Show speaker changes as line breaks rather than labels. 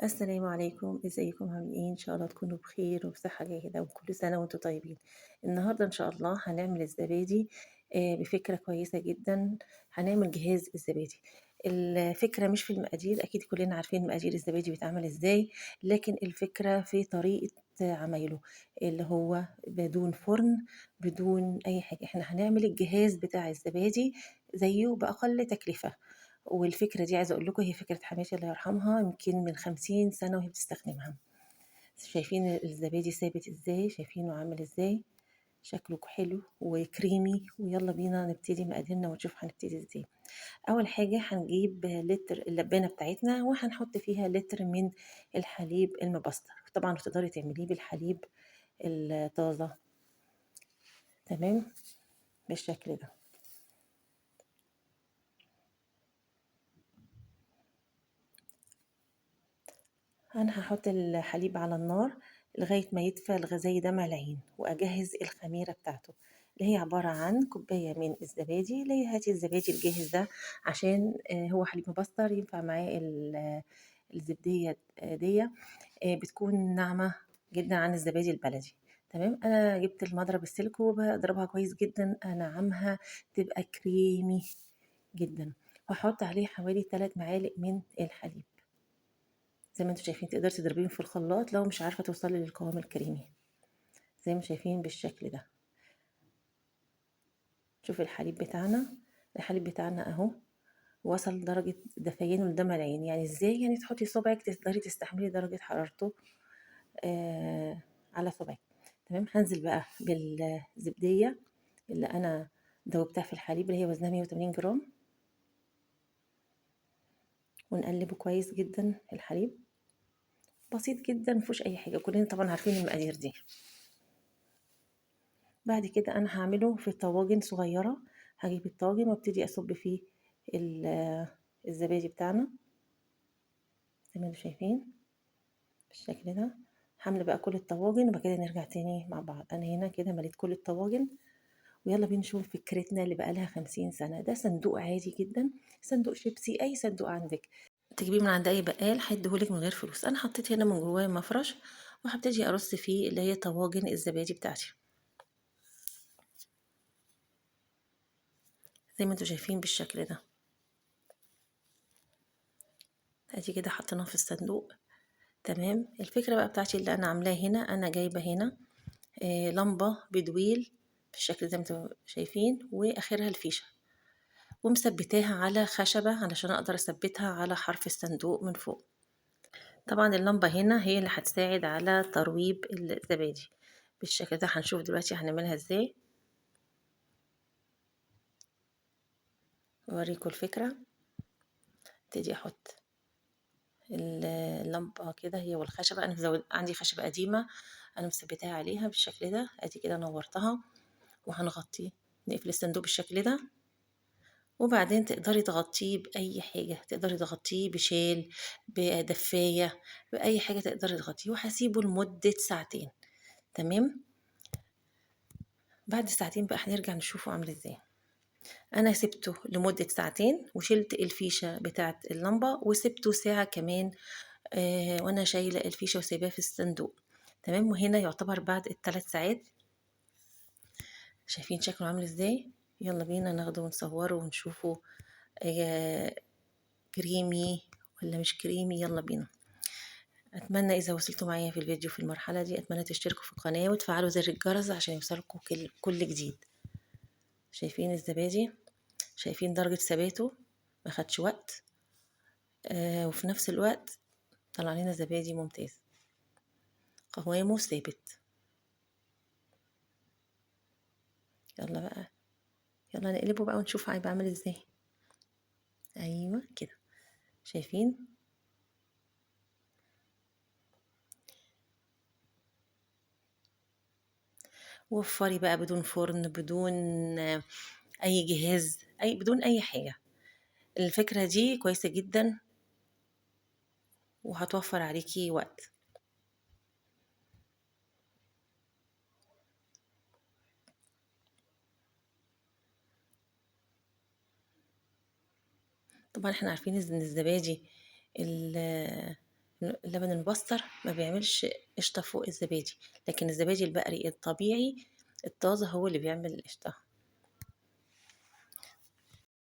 السلام عليكم، إزيكم عاملين إيه؟ إن شاء الله تكونوا بخير وبصحة جيدة وكل سنة وأنتم طيبين. النهارده إن شاء الله هنعمل الزبادي بفكرة كويسة جدًا، هنعمل جهاز الزبادي. الفكرة مش في المقادير، أكيد كلنا عارفين مقادير الزبادي بيتعمل إزاي، لكن الفكرة في طريقة عمايله، اللي هو بدون فرن، بدون أي حاجة. إحنا هنعمل الجهاز بتاع الزبادي زيه بأقل تكلفة. والفكرة دي عايزة أقول لكم هي فكرة حماتي الله يرحمها، يمكن من 50 سنة وهي بتستخدمها. شايفين الزبادي ثابت إزاي، شايفينه عامل إزاي، شكله حلو وكريمي. ويلا بينا نبتدي مقاديرنا ونشوف هنبتدي إزاي. أول حاجة هنجيب لتر اللبانة بتاعتنا وهنحط فيها لتر من الحليب المبستر. طبعا تقدري تعمليه بالحليب الطازة. تمام، بالشكل ده. أنا هاحط الحليب على النار لغاية ما يدفى زي دمع العين، وأجهز الخميرة بتاعته اللي هي عبارة عن كوباية من الزبادي، اللي هي هاتي الزبادي الجاهز ده عشان هو حليب مبستر ينفع معاه الزبدية دي بتكون ناعمة جدا عن الزبادي البلدي. تمام، أنا جبت المضرب السلك وبضربها كويس جدا أنعمها تبقى كريمي جدا، وأحط عليه حوالي 3 معالق من الحليب. زي ما انتم شايفين تقدري تضربيهم في الخلاط لو مش عارفة توصلي للقوام الكريمي، زي ما شايفين بالشكل ده. شوفي الحليب بتاعنا اهو وصل لدرجة دفيانه لدمع العين. يعني ازاي؟ يعني تحطي صبعك تقدري تستحملي درجة حرارته آه على صبعك. تمام، هنزل بقى بالزبدية اللي انا دوبتها في الحليب اللي هي وزنها 180 جرام، ونقلبه كويس جدا. الحليب بسيط جدا مفيهوش اي حاجة، كلنا طبعا عارفين المقادير دي. بعد كده انا هعمله في طواجن صغيرة. هجيب الطاجن وابتدي اصب فيه الزبادي بتاعنا زي ما انتم شايفين بالشكل ده. هعمل بقى كل الطواجن وبعد كده نرجع تاني مع بعض. انا هنا كده مليت كل الطواجن، ويلا بينا نشوف فكرتنا اللي بقالها 50 سنة. ده صندوق عادي جدا، صندوق شيبسي، اي صندوق عندك تجيبيه من عند اي بقال هيديهولك من غير فلوس. انا حطيت هنا من جواه مفرش وهبتدي ارص فيه اللي هي طواجن الزبادي بتاعتي زي ما انتم شايفين بالشكل ده. ادي كده حطيناه في الصندوق. تمام، الفكرة بقى بتاعتي اللي انا عاملاها هنا، انا جايبة هنا لمبة بدويل بالشكل زي ما انتم شايفين، واخرها الفيشة، ومثبتاها على خشبة علشان اقدر اثبتها على حرف الصندوق من فوق. طبعا اللمبة هنا هي اللي هتساعد على ترويب الزبادي بالشكل ده. هنشوف دلوقتي هنعملها ازاي، اوريكم الفكرة. ابتدي احط اللمبة كده هي والخشبة. انا عندي خشبة قديمة انا مثبتاها عليها بالشكل ده. ادي كده نورتها، وهنغطيه، نقفل الصندوق بالشكل ده. وبعدين تقدري تغطيه بأي حاجة، تقدري تغطيه بشال، بدفاية، بأي حاجة تقدري تغطيه، وهسيبه لمدة ساعتين. تمام، بعد الساعتين بقى هنرجع نشوفه عامل ازاي. انا سبته لمدة ساعتين وشلت الفيشة بتاعت اللمبة وسبته ساعة كمان وانا شايلة الفيشة وسايباها في الصندوق. تمام، وهنا يعتبر بعد ال3 ساعات. شايفين شكله عامل ازاي؟ يلا بينا ناخده ونصوره ونشوفه آه كريمي ولا مش كريمي. يلا بينا. اتمنى اذا وصلتوا معايا في الفيديو في المرحلة دي، اتمنى تشتركوا في القناة وتفعلوا زر الجرس عشان يوصلكوا كل جديد. شايفين الزبادي؟ شايفين درجة ثباته؟ ما خدش وقت وفي نفس الوقت طلع لنا زبادي ممتاز، قوامه ثابت. يلا بقى، يلا نقلبه بقى ونشوف هيبقى عامل ازاي. ايوه كده، شايفين؟ وفري بقى بدون فرن، بدون اي جهاز، بدون اي حاجة. الفكرة دي كويسة جدا وهتوفر عليكي وقت. طبعا احنا عارفين ان الزبادي اللبن المبستر ما بيعملش قشطة فوق الزبادي، لكن الزبادي البقري الطبيعي الطازة هو اللي بيعمل القشطة.